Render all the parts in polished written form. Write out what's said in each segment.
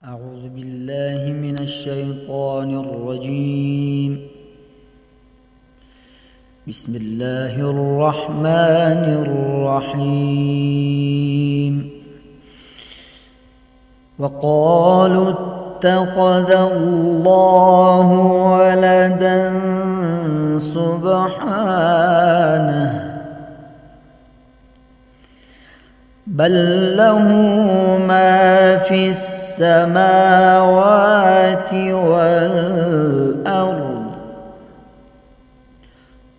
أعوذ بالله من الشيطان الرجيم. بسم الله الرحمن الرحيم. وقالوا اتخذ الله ولدا سبحانه بل له ما في السماوات والأرض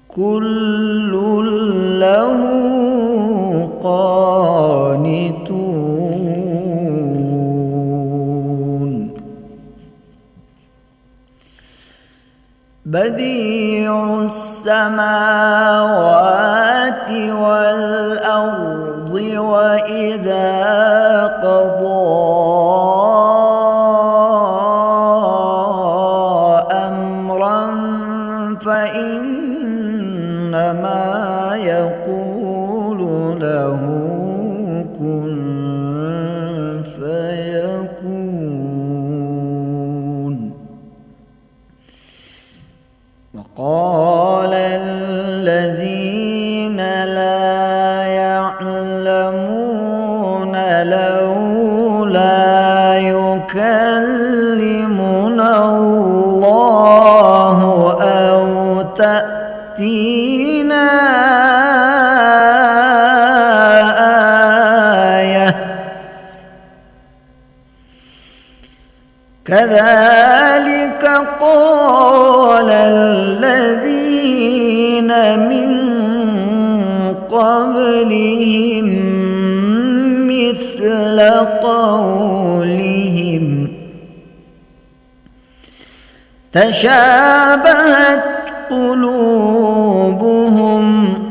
كل له قانتون بديع السماوات والأرض وإذا قضى أمرا فإنما يقول له كن فيكون. وقال الذين لا يعلمون لولا يكلمنا الله أو تأتينا آية كذلك قال الذين من قبلهم مثل قولهم تشابهت قلوبهم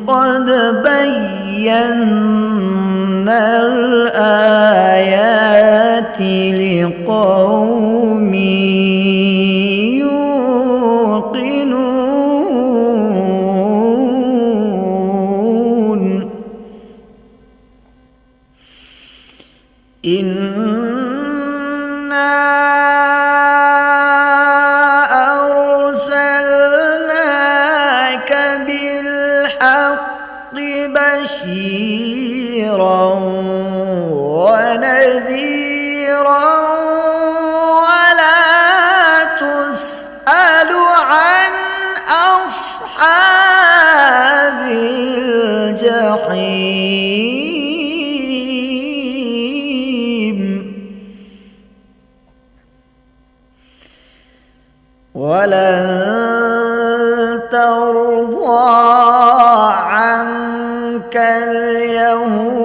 قد بينا الآيات لقوم يوقنون. إنا أرسلناك بالحق بشيرا ونذيرا ولا تسأل عن أصحاب الجحيم. ولن ترضى عنك اليهود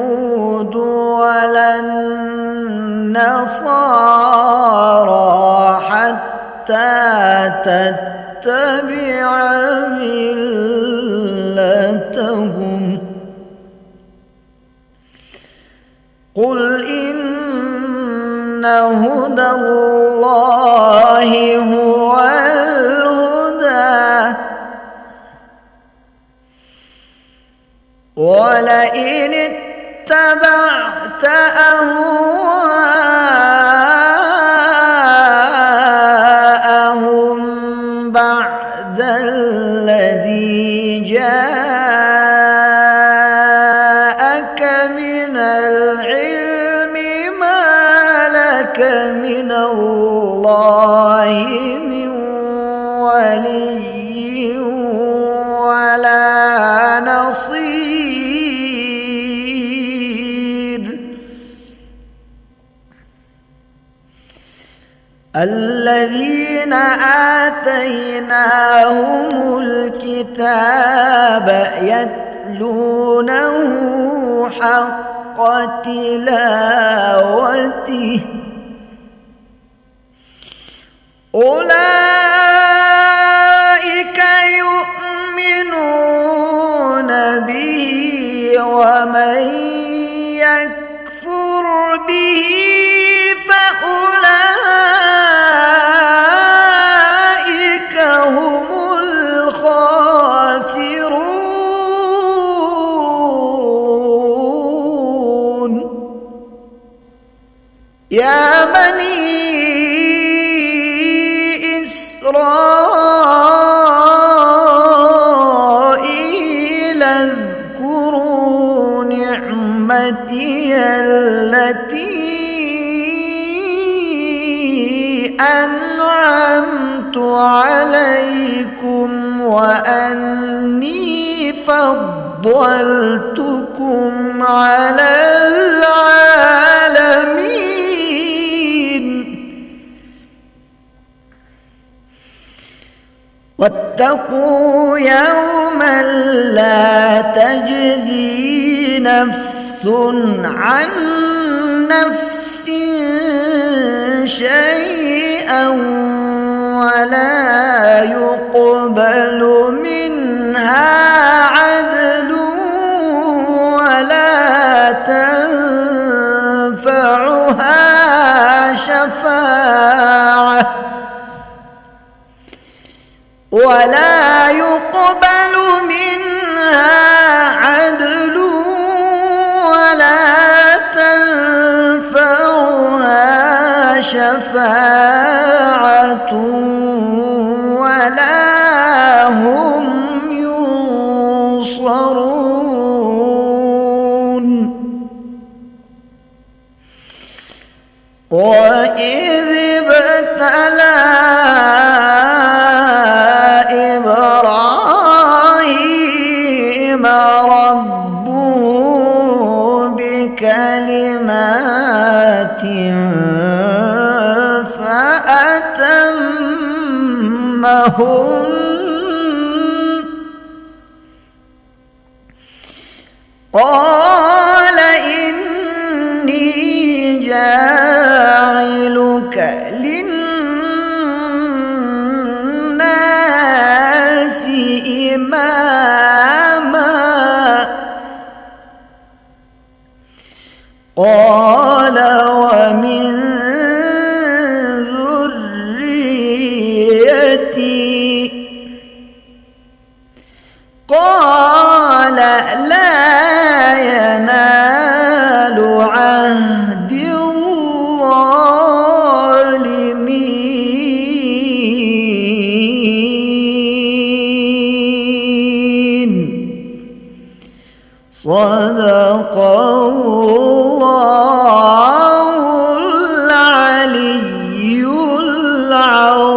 ولا النصارى حتى تتبع ملتهم قل إن هدى الله هو الهدى ولئن اتبعت أهواءهم بعد الذي جاءك من العلم ما لك من الله من ولي ولا نصير. الذين آتيناهم الكتاب يتلونه حق تلاوته أولئك يؤمنون به ومن يكفر به فأولئك هم الخاسرون. يا بني إسرائيل اذكروا نعمتي التي أنعمت عليكم وأني فضلتكم على العالمين واتقوا يوما لا تجزي نفس عن نفس شيئا ولا يقبل منها عدل ولا تنفعها شفاعة شفاعة ولا هم ينصرون وإذ ابتلى إبراهيم ربه بكلمات فأتمهن قال إني جاعلك للناس إماما قال ومن قال لا ينال عهد الظالمين صدق الله العلي العظيم।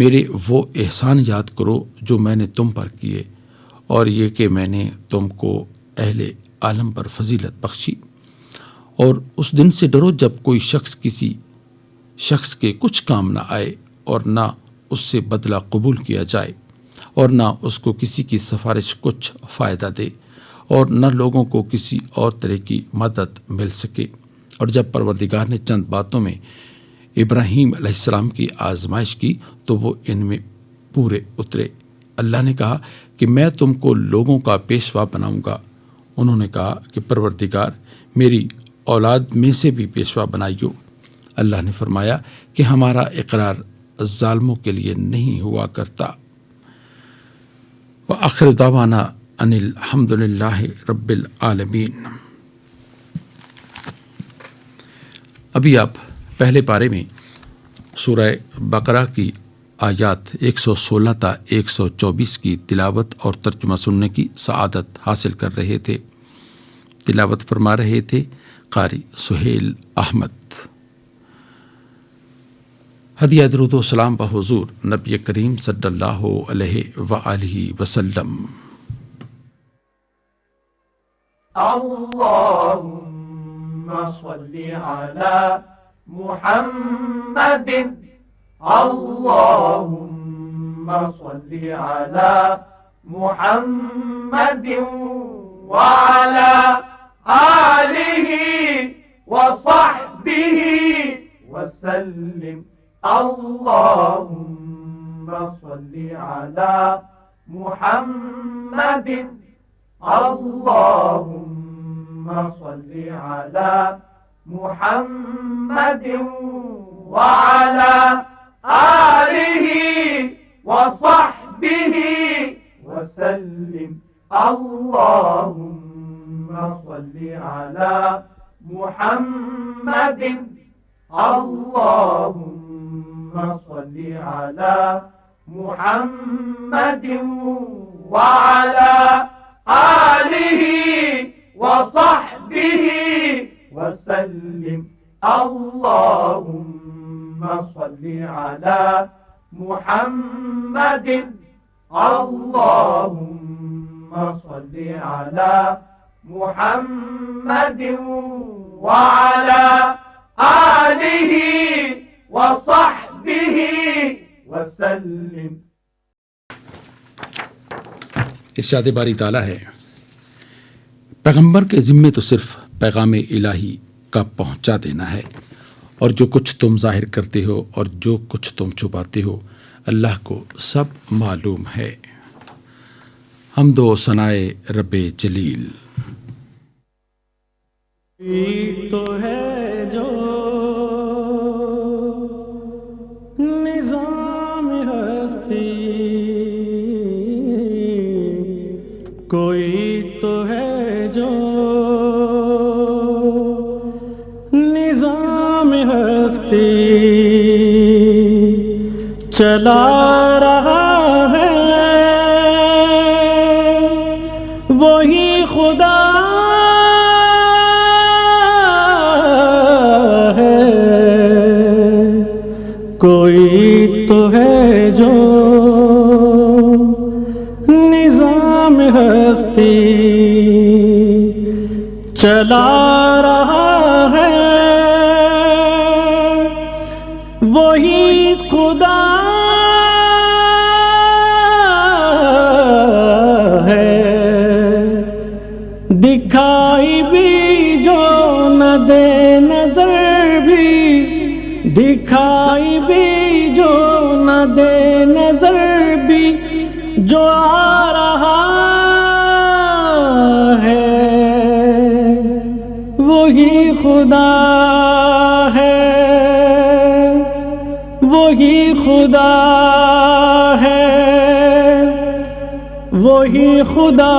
میرے وہ احسان یاد کرو جو میں نے تم پر کیے، اور یہ کہ میں نے تم کو اہل عالم پر فضیلت بخشی۔ اور اس دن سے ڈرو جب کوئی شخص کسی شخص کے کچھ کام نہ آئے، اور نہ اس سے بدلہ قبول کیا جائے، اور نہ اس کو کسی کی سفارش کچھ فائدہ دے، اور نہ لوگوں کو کسی اور طرح کی مدد مل سکے۔ اور جب پروردگار نے چند باتوں میں ابراہیم علیہ السلام کی آزمائش کی تو وہ ان میں پورے اترے۔ اللہ نے کہا کہ میں تم کو لوگوں کا پیشوا بناؤں گا۔ انہوں نے کہا کہ پروردگار میری اولاد میں سے بھی پیشوا بنائیو۔ اللہ نے فرمایا کہ ہمارا اقرار ظالموں کے لیے نہیں ہوا کرتا۔ وآخر دعوانا ان الحمد للہ رب العالمین۔ ابھی آپ پہلے پارے میں سورہ بقرہ کی آیات 116 تا 124 کی تلاوت اور ترجمہ سننے کی سعادت حاصل کر رہے تھے۔ تلاوت فرما رہے تھے قاری سہیل احمد۔ ہدیہ درود و سلام بحضور نبی کریم صلی اللہ علیہ وآلہ وسلم۔ اللهم صل على محمد اللهم صل على محمد وعلى آله وصحبه وسلم اللهم صل على محمد اللهم صل على محمد وعلى آله وصحبه وسلم اللهم صل على محمد اللهم صل على محمد وعلى آله وصحبه وسلم اللهم صل على محمد اللهم صل على محمد وعلى آله وصحبه وسلم۔ ارشاد باری تعالیٰ ہے، پیغمبر کے ذمے تو صرف پیغام الہی کا پہنچا دینا ہے، اور جو کچھ تم ظاہر کرتے ہو اور جو کچھ تم چھپاتے ہو اللہ کو سب معلوم ہے۔ حمد و ثنائے رب جلیل۔ تو ہے جو نظام ہستی، کوئی تو ہے جو نظام ہستی چلا رہا ہے، وہی خدا ہے، کوئی تو ہے جو نظام ہستی چلا رہا ہے، وہی خدا ہے۔ دکھائی بھی جو نہ دے نظر بھی، دکھائی بھی جو نہ دے نظر بھی، جو آ رہا ہے وہی خدا ہے، وہی خدا ہے، وہی خدا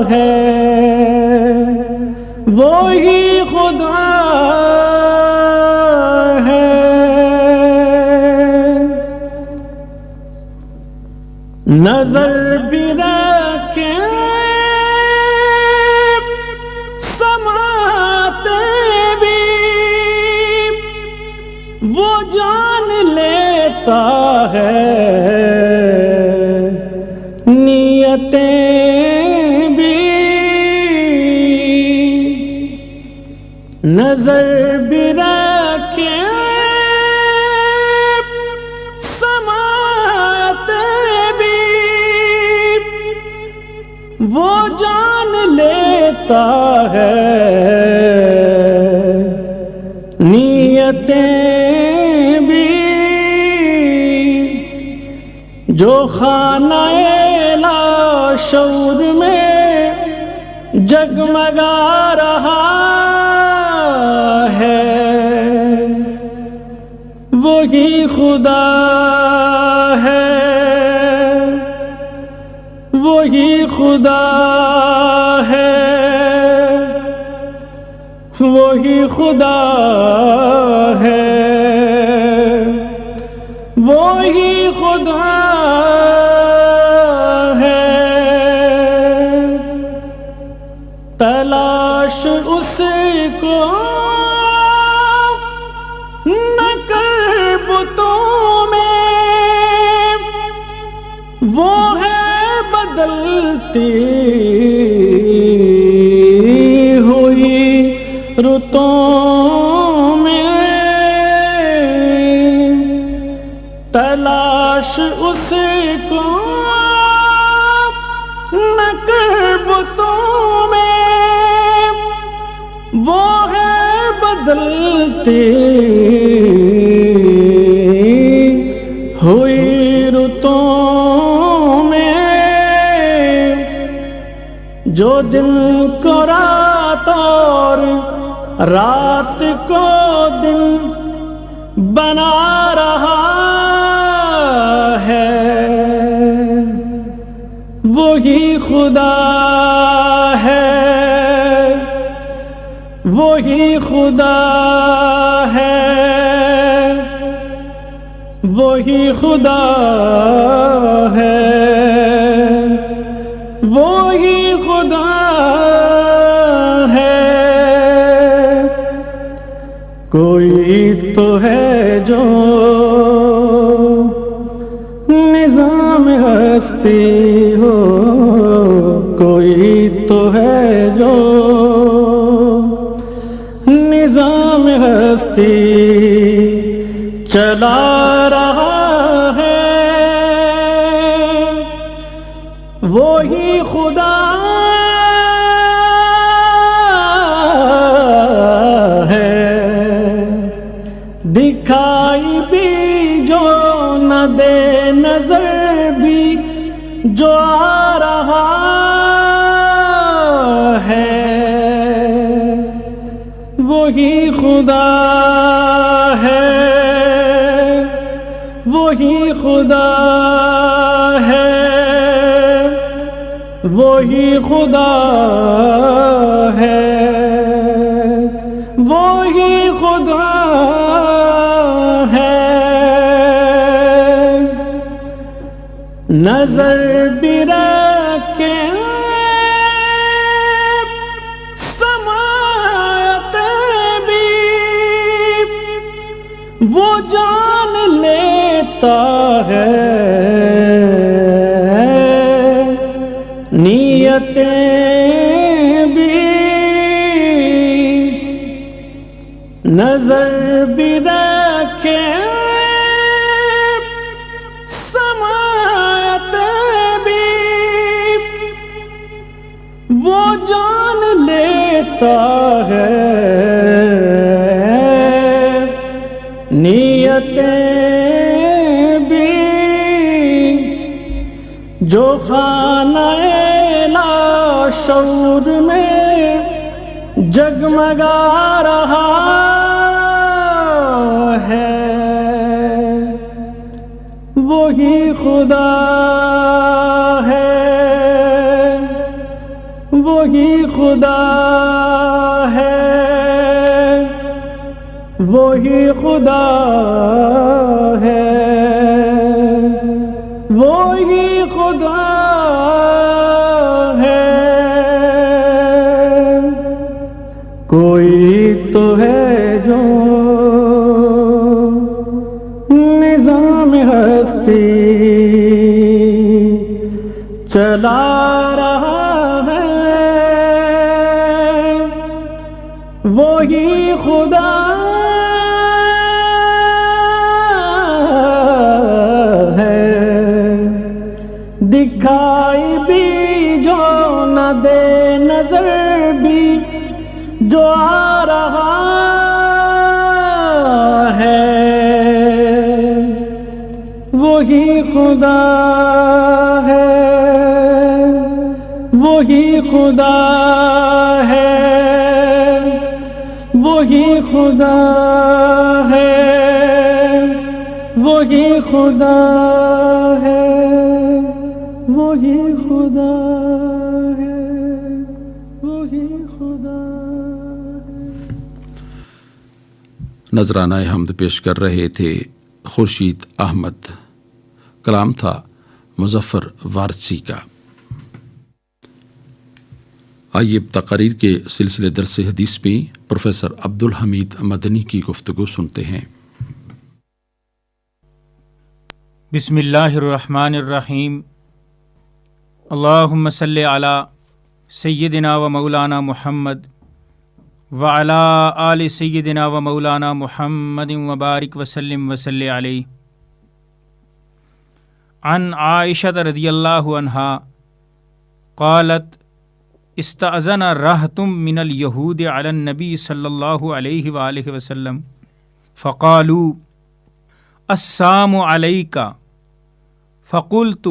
ہے، وہی خدا ہے۔ نظر بھی رکھیں سماتے بھی، وہ جان لیتا لیتا ہے نیتیں بھی، نظر بھی رکھے سماعتیں بھی، وہ جان لیتا ہے نیتیں بھی، جو خانہ لاشعور میں جگمگا رہا ہے، وہی خدا ہے، وہی خدا ہے، وہی خدا ہے، وہی خدا ہے، تلاش اس کو نہ کر بتوں میں، وہ ہے بدلتی ہوئی رتوں میں، تلاش اس کو نہ کر بتوں میں، وہ ہے بدلتی ہوئی رتوں میں، جو دن کو رات اور رات کو دن بنا رہا ہے، وہی خدا ہے، وہی خدا ہے، وہی خدا ہے، وہی خدا ہے، کوئی تو ہے جو نظام ہستی ہو، کوئی تو ہے جو نظام ہستی چلا رہا ہے، وہی خدا ہے، دکھائی بھی جو نہ دے نظر بھی جو آ رہا ہے، وہی خدا ہے، وہی خدا ہے، وہی خدا ہے، وہی خدا ہے، نظر بھی رکھے سماعتیں بھی، وہ جان لیتا ہے نیتیں بھی، نظر بھی رکھے سماعتیں بھی، وہ جان لیتا ہے نیتیں بھی، جو خانہ لاشعور میں جگمگا رہا ہے، وہی خدا ہے، وہی خدا ہے، وہی خدا ہے، وہی خدا ہے، کوئی تو ہے جو نظام ہستی چلا رہا ہے وہی خدا ہے، دکھائی بھی جو نہ دے نظر بھی جو آ رہا ہے، وہی خدا ہے، وہی خدا ہے، وہی خدا ہے، وہی خدا ہے، وہی خدا ہے، وہی خدا ہے۔ نذرانہ حمد پیش کر رہے تھے خورشید احمد، کلام تھا مظفر وارسی کا۔ آئیے اب تقاریر کے سلسلے درس حدیث میں پروفیسر عبدالحمید مدنی کی گفتگو سنتے ہیں۔ بسم اللہ الرحمن الرحیم، اللہم صلی علی سیدنا و مولانا محمد وعلی آل سیدنا و مولانا محمد وبارک وسلم وصلی علیہ۔ عن عائشہ رضی اللہ عنہا قالت استأذن رہتم من الیہود علی النبی صلی اللہ علیہ وآلہ وسلم فقالوا السام علیک فقلت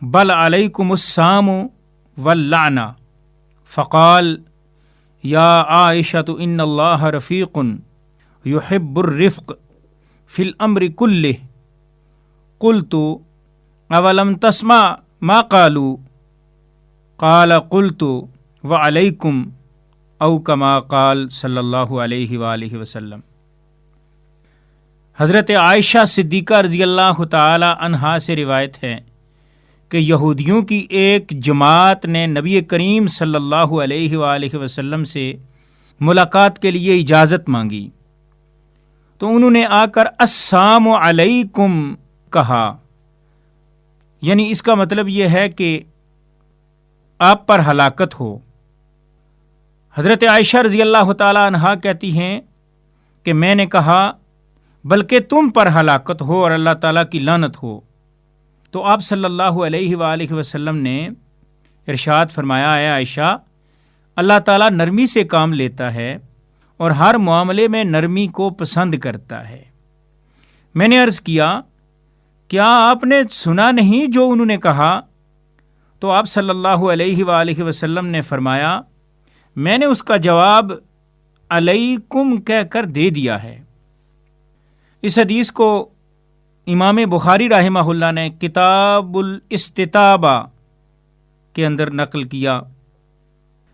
بل علیکم السام واللعنہ فقال یا عائشۃ ان اللہ رفیق یحب الرفق فی الامر کلہ قلت اولم تسمع ما قالوا قال قلت وعلیکم او کما قال صلی اللہ علیہ وآلہ وسلم۔ حضرت عائشہ صدیقہ رضی اللہ تعالی عنہا سے روایت ہے کہ یہودیوں کی ایک جماعت نے نبی کریم صلی اللہ علیہ وآلہ وسلم سے ملاقات کے لیے اجازت مانگی، تو انہوں نے آ کر السلام علیکم کہا، یعنی اس کا مطلب یہ ہے کہ آپ پر ہلاکت ہو۔ حضرت عائشہ رضی اللہ تعالی عنہا کہتی ہیں کہ میں نے کہا بلکہ تم پر ہلاکت ہو اور اللہ تعالیٰ کی لعنت ہو، تو آپ صلی اللہ علیہ وآلہ وسلم نے ارشاد فرمایا، اے عائشہ، اللہ تعالیٰ نرمی سے کام لیتا ہے اور ہر معاملے میں نرمی کو پسند کرتا ہے۔ میں نے عرض کیا کیا آپ نے سنا نہیں جو انہوں نے کہا؟ تو آپ صلی اللہ علیہ وآلہ وسلم نے فرمایا میں نے اس کا جواب علیکم کہہ کر دے دیا ہے۔ اس حدیث کو امام بخاری رحمہ اللہ نے کتاب الاستتابہ کے اندر نقل کیا۔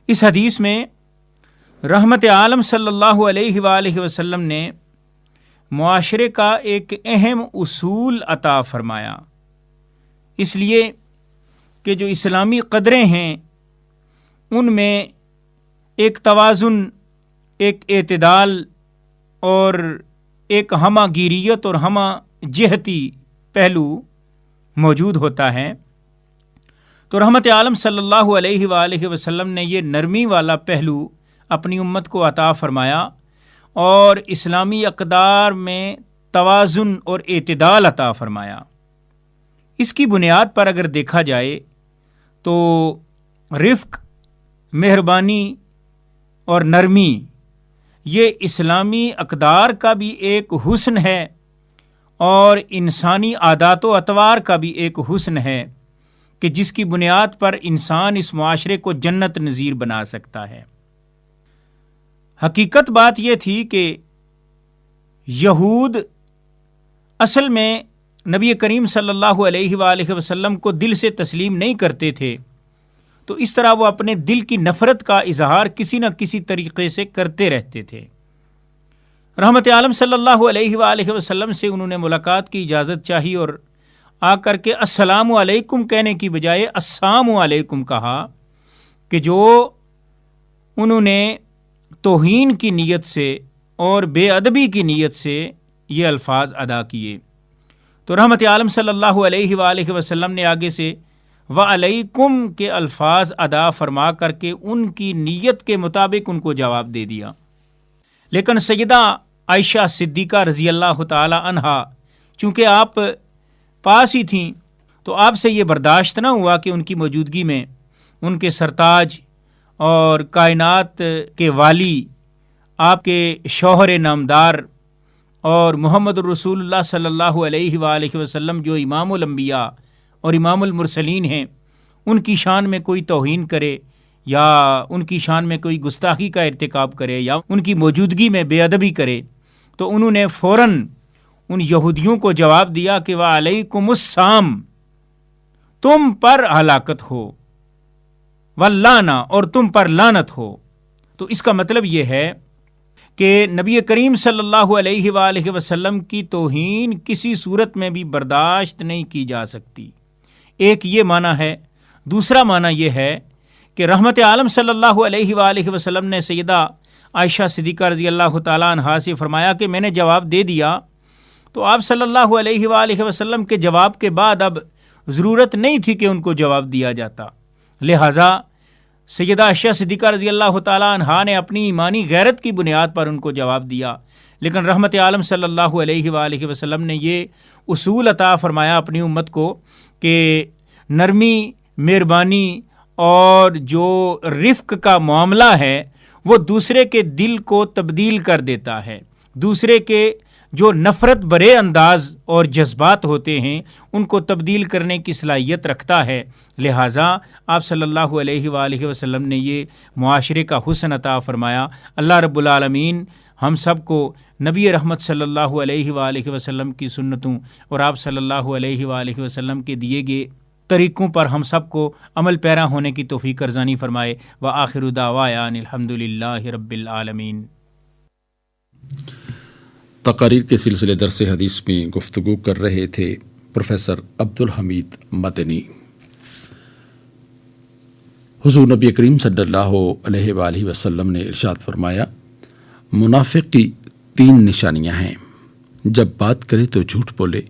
اس حدیث میں رحمت عالم صلی اللہ علیہ وآلہ وسلم نے معاشرے کا ایک اہم اصول عطا فرمایا، اس لیے کہ جو اسلامی قدریں ہیں ان میں ایک توازن، ایک اعتدال اور ایک ہمہ گیریت اور ہمہ جہتی پہلو موجود ہوتا ہے۔ تو رحمت عالم صلی اللہ علیہ وآلہ وسلم نے یہ نرمی والا پہلو اپنی امت کو عطا فرمایا اور اسلامی اقدار میں توازن اور اعتدال عطا فرمایا۔ اس کی بنیاد پر اگر دیکھا جائے تو رفق، مہربانی اور نرمی یہ اسلامی اقدار کا بھی ایک حسن ہے اور انسانی عادات و اطوار کا بھی ایک حسن ہے کہ جس کی بنیاد پر انسان اس معاشرے کو جنت نظیر بنا سکتا ہے۔ حقیقت بات یہ تھی کہ یہود اصل میں نبی کریم صلی اللہ علیہ وآلہ وسلم کو دل سے تسلیم نہیں کرتے تھے، تو اس طرح وہ اپنے دل کی نفرت کا اظہار کسی نہ کسی طریقے سے کرتے رہتے تھے۔ رحمت عالم صلی اللہ علیہ وآلہ وسلم سے انہوں نے ملاقات کی اجازت چاہی اور آ کر کے السلام علیکم کہنے کی بجائے السلام علیکم کہا کہ جو انہوں نے توہین کی نیت سے اور بے ادبی کی نیت سے یہ الفاظ ادا کیے۔ تو رحمت عالم صلی اللہ علیہ وآلہ وسلم نے آگے سے وعلیکم کے الفاظ ادا فرما کر کے ان کی نیت کے مطابق ان کو جواب دے دیا. لیکن سیدہ عائشہ صدیقہ رضی اللہ تعالی عنہا چونکہ آپ پاس ہی تھیں تو آپ سے یہ برداشت نہ ہوا کہ ان کی موجودگی میں ان کے سرتاج اور کائنات کے والی، آپ کے شوہر نامدار اور محمد الرسول اللہ صلی اللہ علیہ وآلہ وسلم جو امام الانبیاء اور امام المرسلین ہیں، ان کی شان میں کوئی توہین کرے یا ان کی شان میں کوئی گستاخی کا ارتکاب کرے یا ان کی موجودگی میں بے ادبی کرے، تو انہوں نے فوراً ان یہودیوں کو جواب دیا کہ وعلیکم السلام، تم پر ہلاکت ہو، واللعنہ، اور تم پر لعنت ہو. تو اس کا مطلب یہ ہے کہ نبی کریم صلی اللہ علیہ وآلہ وسلم کی توہین کسی صورت میں بھی برداشت نہیں کی جا سکتی. ایک یہ معنی ہے. دوسرا معنی یہ ہے کہ رحمت عالم صلی اللہ علیہ وآلہ وسلم نے سیدہ عائشہ صدیقہ رضی اللہ تعالیٰ عنہا سے فرمایا کہ میں نے جواب دے دیا، تو آپ صلی اللہ علیہ وآلہ وسلم کے جواب کے بعد اب ضرورت نہیں تھی کہ ان کو جواب دیا جاتا. لہٰذا سیدہ عائشہ صدیقہ رضی اللہ تعالیٰ عنہا نے اپنی ایمانی غیرت کی بنیاد پر ان کو جواب دیا. لیکن رحمت عالم صلی اللہ علیہ وآلہ وسلم نے یہ اصول عطا فرمایا اپنی امت کو کہ نرمی، مہربانی اور جو رفق کا معاملہ ہے وہ دوسرے کے دل کو تبدیل کر دیتا ہے. دوسرے کے جو نفرت برے انداز اور جذبات ہوتے ہیں ان کو تبدیل کرنے کی صلاحیت رکھتا ہے. لہٰذا آپ صلی اللہ علیہ وآلہ وسلم نے یہ معاشرے کا حسن عطا فرمایا. اللہ رب العالمین ہم سب کو نبی رحمت صلی اللہ علیہ وآلہ وسلم کی سنتوں اور آپ صلی اللہ علیہ وآلہ وسلم کے دیے گئے طریقوں پر ہم سب کو عمل پیرا ہونے کی توفیق ارزانی فرمائے. وآخر دعوانا الحمد للہ رب العالمین. تقاریر کے سلسلے درس حدیث میں گفتگو کر رہے تھے پروفیسر عبدالحمید مدنی. حضور نبی کریم صلی اللہ علیہ وآلہ وسلم نے ارشاد فرمایا، منافق کی 3 نشانیاں ہیں. جب بات کرے تو جھوٹ بولے،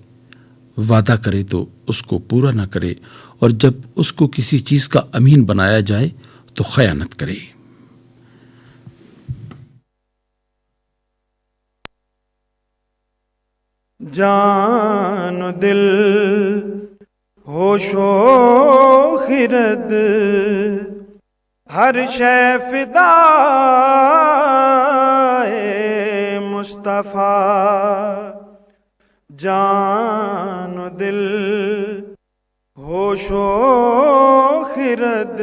وعدہ کرے تو اس کو پورا نہ کرے، اور جب اس کو کسی چیز کا امین بنایا جائے تو خیانت کرے. جان و دل، ہوش و خرد، ہر شے فدا مصطفیٰ. جان و دل، ہوش و خرد،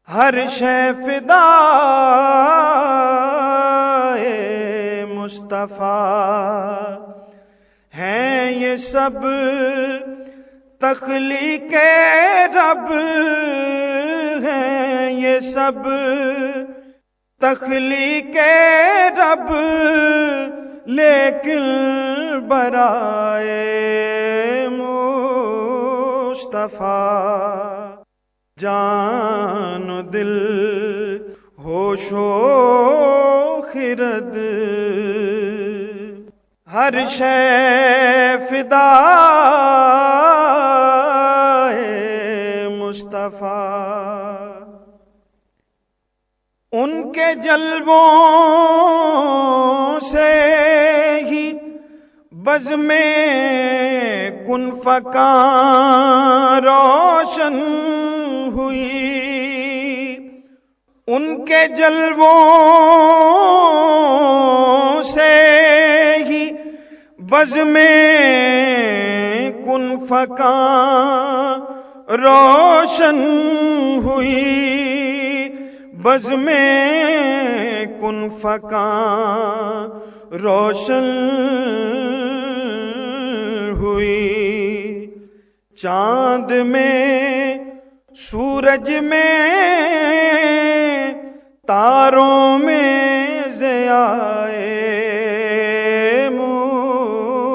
ہر شے فدا مصطفیٰ. ہیں یہ سب تخلیق رب، ہیں یہ سب تخلیق رب، لیکن برائے مصطفیٰ. جان و دل، ہوش و خرد، ہر شے فدا مصطفیٰ. ان کے جلووں سے ہی بزم کن فکاں روشن ہوئی. ان کے جلووں سے ہی بزم کن فکاں روشن ہوئی. بزم کن فکاں روشن ہوئی. چاند میں، سورج میں، تاروں میں ضیائے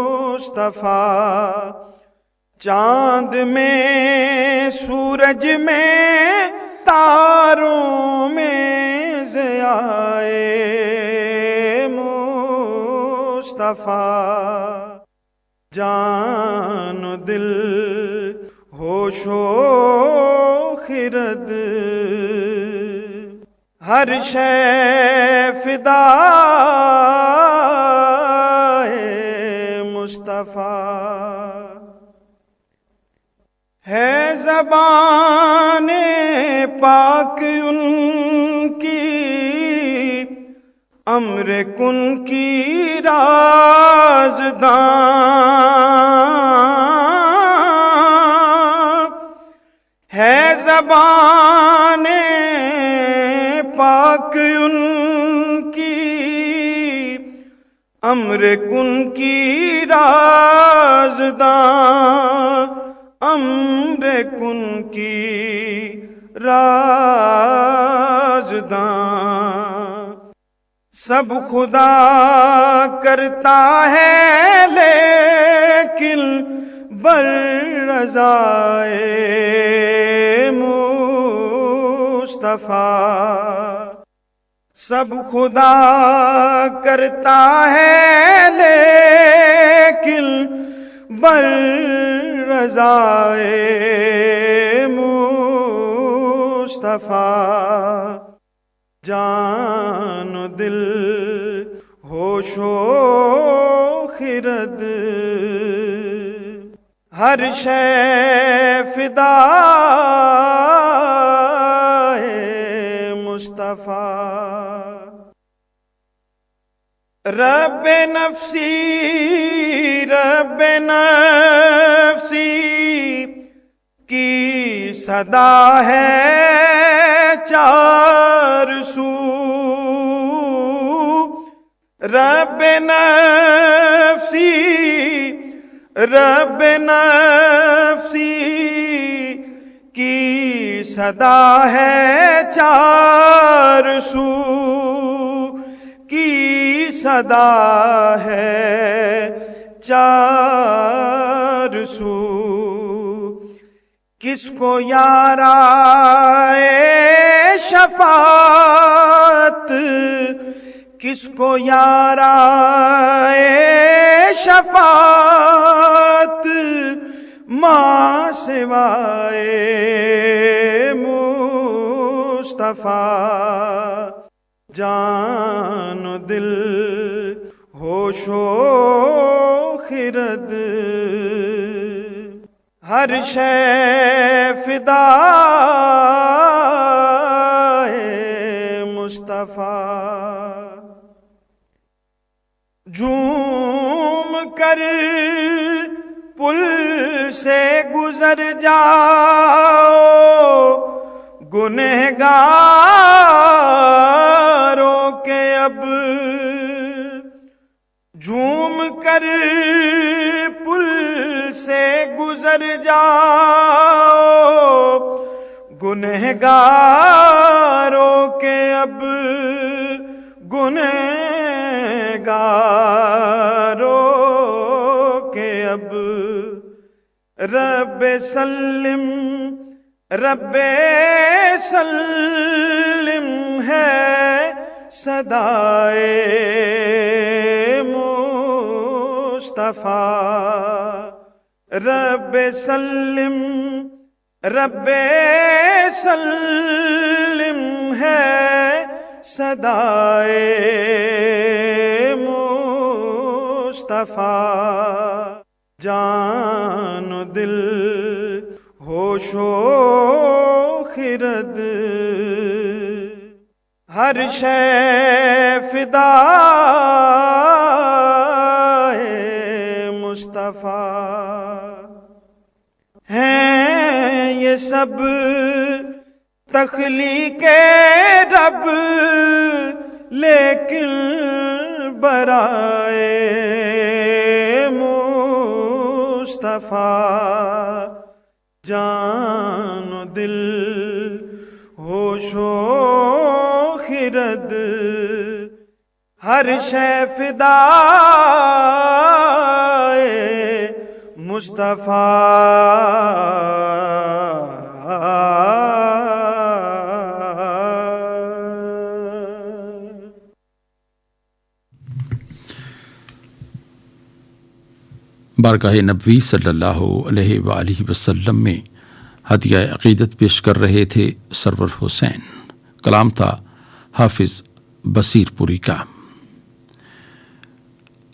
مصطفیٰ. چاند میں، سورج میں، تاروں میں ضیائے مصطفیٰ. جان و دل ہوش و خرد ہر شے فدا مصطفیٰ ہے زبان پاک ان کی امر کن کی رازداں ہے زبان پاک ان کی امر کن کی رازداں امر کن کی رازداں سب خدا کرتا ہے لیکن بر رضائے مصطفیٰ سب خدا کرتا ہے لیکن بر رضائے مصطفیٰ جان و دل ہوش و خرد ہر شے فدا مصطفیٰ رب نفسی کی صدا ہے چار سو رب نفسی کی صدا ہے چار سو کی صدا ہے چار سو کس کو یارائے شفاعت کس کو یارائے شفاعت ماں سوائے مصطفیٰ جان و دل ہوش و خرد ہر شے فدا مصطفیٰ جھوم کر پل سے گزر جاؤ گنہگاروں کے اب جھوم کر پل سے گزر جاؤ گنہگاروں کے اب گنہگاروں کے اب رب سلم ہے صدائے مصطفیٰ رب سلم ہے صدائے مصطفیٰ جان و دل ہوش و خرد ہر شے فدا مصطفیٰ ہیں یہ سب تخلیق رب لیکن برائے مصطفیٰ جان و دل ہوش و خرد ہر شے فدا بارگاہ نبوی صلی اللہ علیہ وآلہ وسلم میں ہدیہ عقیدت پیش کر رہے تھے سرور حسین۔ کلام تھا حافظ بصیر پوری کا۔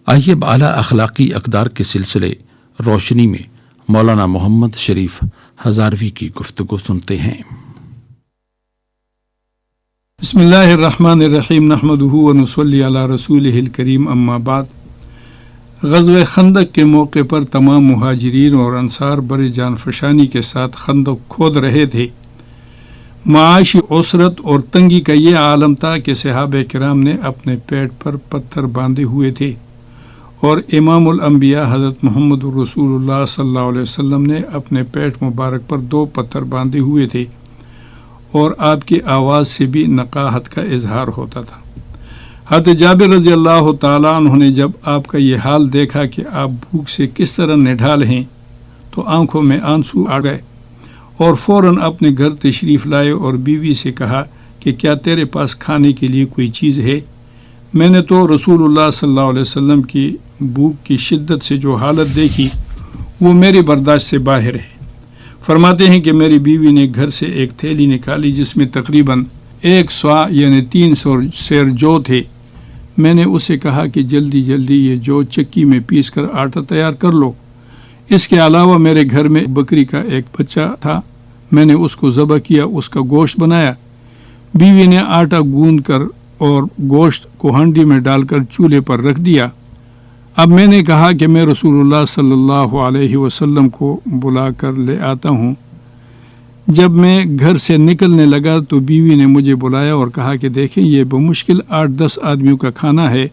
آئیے اب اعلیٰ اخلاقی اقدار کے سلسلے روشنی میں مولانا محمد شریف ہزاروی کی گفتگو سنتے ہیں۔ بسم اللہ الرحمن الرحیم، نحمدہ ونصلی علی رسولہ الکریم، اما بعد۔ غزوہ خندق کے موقع پر تمام مہاجرین اور انصار بڑے جان فشانی کے ساتھ خندق کھود رہے تھے۔ معاشی عسرت اور تنگی کا یہ عالم تھا کہ صحابہ کرام نے اپنے پیٹ پر پتھر باندھے ہوئے تھے، اور امام الانبیاء حضرت محمد رسول اللہ صلی اللہ علیہ وسلم نے اپنے پیٹ مبارک پر 2 پتھر باندھے ہوئے تھے، اور آپ کی آواز سے بھی نقاہت کا اظہار ہوتا تھا۔ حضرت جابر رضی اللہ تعالیٰ عنہ نے جب آپ کا یہ حال دیکھا کہ آپ بھوک سے کس طرح نڈھال ہیں تو آنکھوں میں آنسو آ گئے، اور فوراً اپنے گھر تشریف لائے اور بیوی سے کہا کہ کیا تیرے پاس کھانے کے لیے کوئی چیز ہے؟ میں نے تو رسول اللہ صلی اللہ علیہ وسلم کی بھوک کی شدت سے جو حالت دیکھی وہ میری برداشت سے باہر ہے۔ فرماتے ہیں کہ میری بیوی نے گھر سے ایک تھیلی نکالی جس میں تقریباً 1 سوا یعنی 300 سیر جو تھے۔ میں نے اسے کہا کہ جلدی جلدی یہ جو چکی میں پیس کر آٹا تیار کر لو۔ اس کے علاوہ میرے گھر میں بکری کا ایک بچہ تھا، میں نے اس کو ذبح کیا، اس کا گوشت بنایا۔ بیوی نے آٹا گوندھ کر اور گوشت کو ہانڈی میں ڈال کر چولہے پر رکھ دیا۔ اب میں نے کہا کہ میں رسول اللہ صلی اللہ علیہ وسلم کو بلا کر لے آتا ہوں۔ جب میں گھر سے نکلنے لگا تو بیوی نے مجھے بلایا اور کہا کہ دیکھیں یہ بمشکل 8-10 آدمیوں کا کھانا ہے،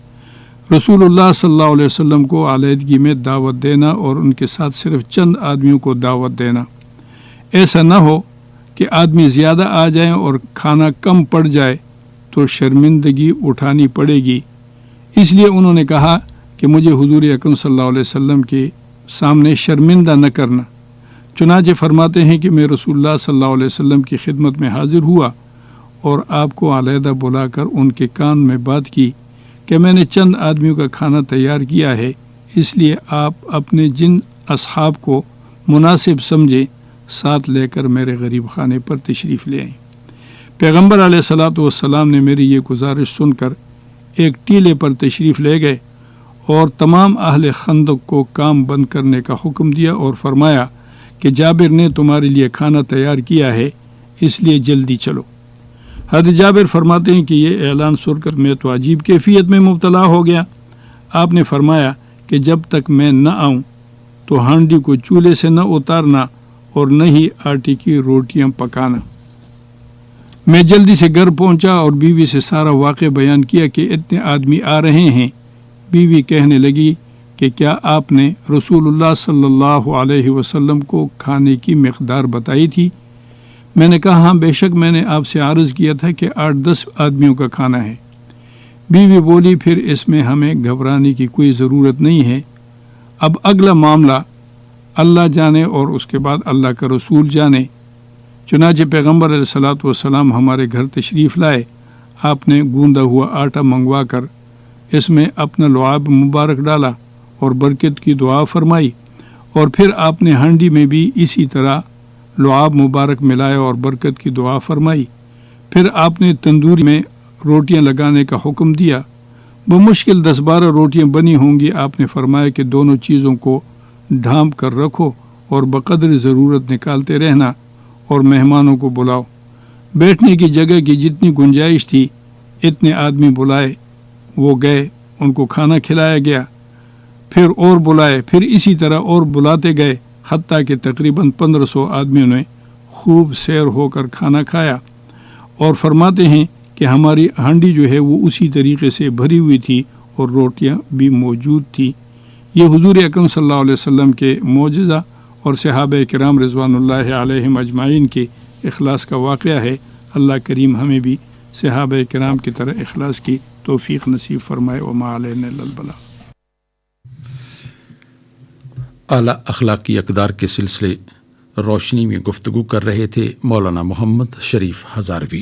رسول اللہ صلی اللہ علیہ وسلم کو علیحدگی میں دعوت دینا اور ان کے ساتھ صرف چند آدمیوں کو دعوت دینا، ایسا نہ ہو کہ آدمی زیادہ آ جائیں اور کھانا کم پڑ جائے تو شرمندگی اٹھانی پڑے گی۔ اس لیے انہوں نے کہا کہ مجھے حضور اکرم صلی اللہ علیہ وسلم کے سامنے شرمندہ نہ کرنا۔ چنانچہ فرماتے ہیں کہ میں رسول اللہ صلی اللہ علیہ وسلم کی خدمت میں حاضر ہوا اور آپ کو علیحدہ بلا کر ان کے کان میں بات کی کہ میں نے چند آدمیوں کا کھانا تیار کیا ہے، اس لیے آپ اپنے جن اصحاب کو مناسب سمجھیں ساتھ لے کر میرے غریب خانے پر تشریف لے آئیں۔ پیغمبر علیہ الصلاۃ والسلام نے میری یہ گزارش سن کر ایک ٹیلے پر تشریف لے گئے اور تمام اہل خندق کو کام بند کرنے کا حکم دیا اور فرمایا کہ جابر نے تمہارے لیے کھانا تیار کیا ہے، اس لیے جلدی چلو۔ حضرت جابر فرماتے ہیں کہ یہ اعلان سن کر میں تو عجیب کیفیت میں مبتلا ہو گیا۔ آپ نے فرمایا کہ جب تک میں نہ آؤں تو ہانڈی کو چولہے سے نہ اتارنا اور نہ ہی آٹے کی روٹیاں پکانا۔ میں جلدی سے گھر پہنچا اور بیوی سے سارا واقعہ بیان کیا کہ اتنے آدمی آ رہے ہیں۔ بیوی کہنے لگی کہ کیا آپ نے رسول اللہ صلی اللہ علیہ وسلم کو کھانے کی مقدار بتائی تھی؟ میں نے کہا ہاں بے شک میں نے آپ سے عرض کیا تھا کہ 8-10 آدمیوں کا کھانا ہے۔ بیوی بولی پھر اس میں ہمیں گھبرانے کی کوئی ضرورت نہیں ہے، اب اگلا معاملہ اللہ جانے اور اس کے بعد اللہ کا رسول جانے۔ چنانچہ پیغمبر علیہ الصلاۃ والسلام ہمارے گھر تشریف لائے۔ آپ نے گوندا ہوا آٹا منگوا کر اس میں اپنا لعاب مبارک ڈالا اور برکت کی دعا فرمائی، اور پھر آپ نے ہانڈی میں بھی اسی طرح لعاب مبارک ملایا اور برکت کی دعا فرمائی۔ پھر آپ نے تندور میں روٹیاں لگانے کا حکم دیا۔ بمشکل 10-12 روٹیاں بنی ہوں گی۔ آپ نے فرمایا کہ دونوں چیزوں کو ڈھانپ کر رکھو اور بقدر ضرورت نکالتے رہنا اور مہمانوں کو بلاؤ۔ بیٹھنے کی جگہ کی جتنی گنجائش تھی اتنے آدمی بلائے، وہ گئے، ان کو کھانا کھلایا گیا، پھر اور بلائے، پھر اسی طرح اور بلاتے گئے، حتیٰ کہ تقریباً 1500 آدمیوں نے خوب سیر ہو کر کھانا کھایا۔ اور فرماتے ہیں کہ ہماری ہانڈی جو ہے وہ اسی طریقے سے بھری ہوئی تھی اور روٹیاں بھی موجود تھی۔ یہ حضور اکرم صلی اللہ علیہ وسلم کے معجزہ اور صحابہ کرام رضوان اللہ علیہم اجمعین کے اخلاص کا واقعہ ہے۔ اللہ کریم ہمیں بھی صحابہ کرام کی طرح اخلاص کی توفیق نصیب فرمائے۔ وما علینا الا البلاغ۔ اعلیٰ اخلاقی اقدار کے سلسلے روشنی میں گفتگو کر رہے تھے مولانا محمد شریف ہزاروی۔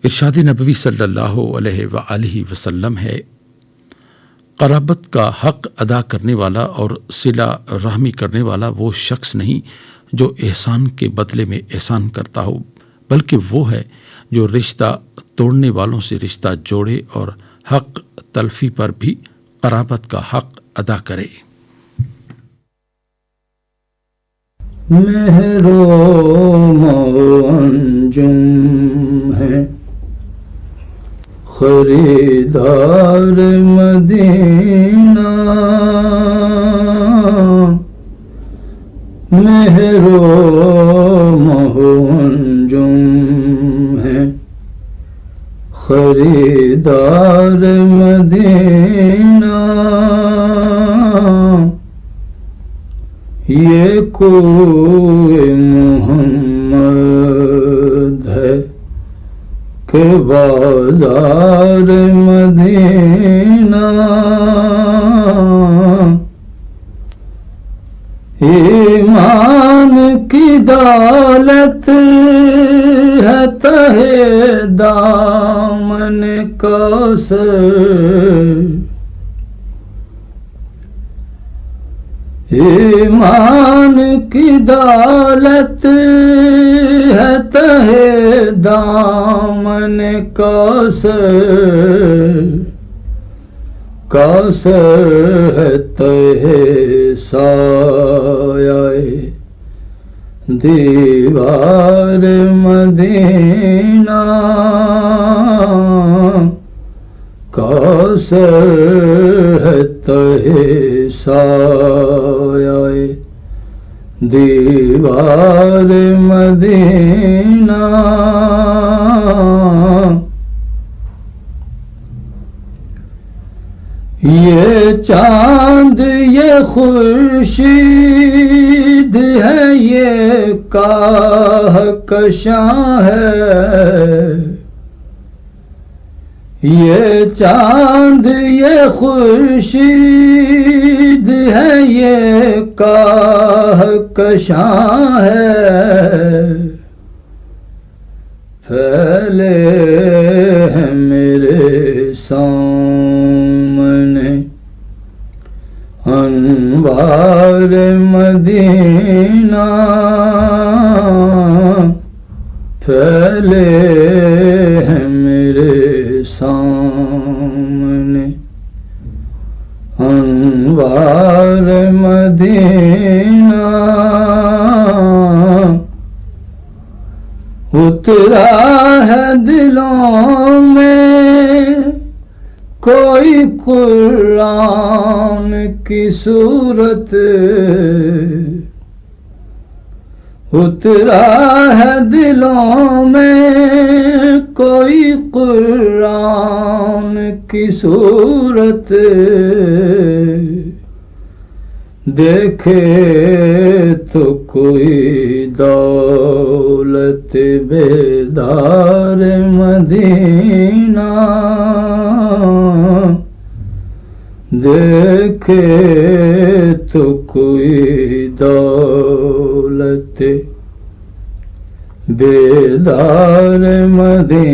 ارشاد نبوی صلی اللہ علیہ وآلہ وسلم ہے، قرابت کا حق ادا کرنے والا اور صلہ رحمی کرنے والا وہ شخص نہیں جو احسان کے بدلے میں احسان کرتا ہو، بلکہ وہ ہے جو رشتہ توڑنے والوں سے رشتہ جوڑے اور حق تلفی پر بھی قرابت کا حق ادا کرے۔ مہر و انجم ہے خریدار مدینہ، مہر و انجم ہے خریدار مدینہ، یہ کوئی محمد ہے کہ بازار مدینہ، ایمان کی دولت ہے تہ دامن کوثر، ایمان کی دولت ہے تہ دامن کوثر، کوثر ہے تہ سایہ دیوار مدینہ، کوثر ہے تہ سایہ دیوار مدینہ، یہ چاند یہ خورشید ہے، یہ کہکشاں ہے، یہ چاند یہ خورشید ہے، یہ کہکشاں ہے، پھیلے ہیں میرے سامنے انوار مدینہ، پھیلے ہیں میرے سامنے انوار مدینہ، اترا ہے دلوں میں کوئی قرآن کی صورت، اترا ہے دلوں میں کوئی قرآن کی صورت، دیکھے تو کوئی دولت بیدار مدینہ، دیکھے تو کوئی دولت بیدار مدینہ،